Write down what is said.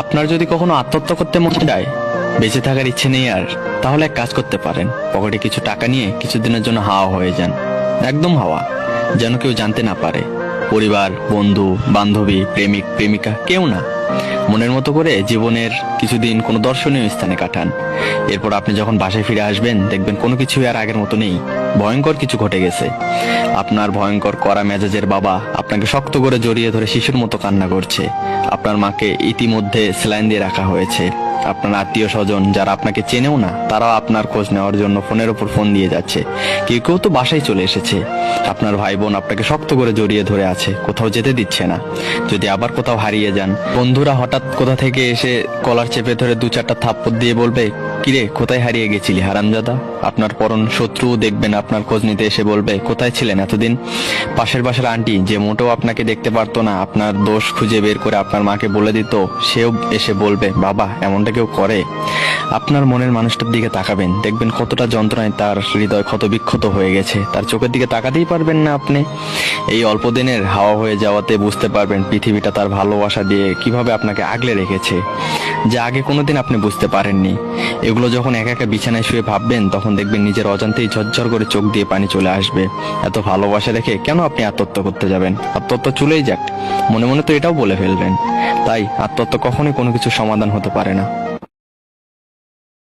আপনার যদি কখনো আত্মহত্যা করতে মন চায়, বেঁচে থাকার ইচ্ছে নেই আর, তাহলে এক কাজ করতে পারেন। পকেটে কিছু টাকা নিয়ে কিছুদিনের জন্য হাওয়া হয়ে যান, একদম হাওয়া, যেন কেউ জানতে না পারে। পরিবার, বন্ধু, বান্ধবী, প্রেমিক, প্রেমিকা, কেউ না। মনের মতো করে জীবনের কিছুদিন কোনো দর্শনীয় স্থানে কাটান। এরপর আপনি যখন বাসায় ফিরে আসবেন, দেখবেন কোনো কিছুই আর আগের মতো নেই। ভয়ঙ্কর কিছু ঘটে গেছে। আপনার ভয়ঙ্কর কড়া মেজাজের বাবা আপনাকে শক্ত করে জড়িয়ে ধরে শিশুর মতো কান্না করছে। আপনার মাকে ইতিমধ্যে স্যালাইন দিয়ে রাখা হয়েছে। আপনার আত্মীয় স্বজন যারা আপনাকে চেনেও না, তারাও আপনার খোঁজ নেওয়ার জন্য ফোনের উপর ফোন দিয়ে যাচ্ছে। কেউ কেউ তো বাসায় চলে এসেছে। আপনার ভাই বোন আপনাকে শক্ত করে জড়িয়ে ধরে আছে, কোথাও যেতে দিচ্ছে না। যদি আবার কোথাও হারিয়ে যান, বন্ধুরা হঠাৎ কোথা থেকে এসে কলার চেপে ধরে দু চারটা থাপ্পড় দিয়ে বলবে, কিরে কোথায় হারিয়ে গেছিলি হারামজাদা। আপনার পরন শত্রু দেখবেন আপনার খোঁজ নিতে এসে বলবে, কোথায় ছিলেন এতদিন। পাশের বাসার আন্টি যে মোটেও আপনাকে দেখতে পারতো না, আপনার দোষ খুঁজে বের করে আপনার মাকে বলে দিত, সেও এসে বলবে, বাবা এমনটা কেউ করে। আপনার মনের মানুষটার দিকে তাকাবেন, দেখবেন কতটা যন্ত্রণায় তার হৃদয় ক্ষত বিক্ষত হয়ে গেছে। তার চোখের দিকে তাকাতেই পারবেন না আপনি। এই অল্প দিনের হাওয়া হয়ে যাওয়াতে বুঝতে পারবেন পৃথিবীটা তার ভালোবাসা দিয়ে কিভাবে আপনাকে আগলে রেখেছে, যা আগে কোনোদিন আপনি বুঝতে পারেননি। এগুলো যখন একা একা বিছানায় শুয়ে ভাববেন, তখন দেখবেন নিজের অজান্তেই ঝরঝর করে চোখ দিয়ে পানি চলে আসবে। এত ভালোবাসা রেখে কেন আপনি আত্মহত্যা করতে যাবেন? আত্মহত্যা চলেই যাক, মনে মনে তো এটাও বলে ফেলবেন। তাই আত্মহত্যা কখনোই কোনো কিছু সমাধান হতে পারে না।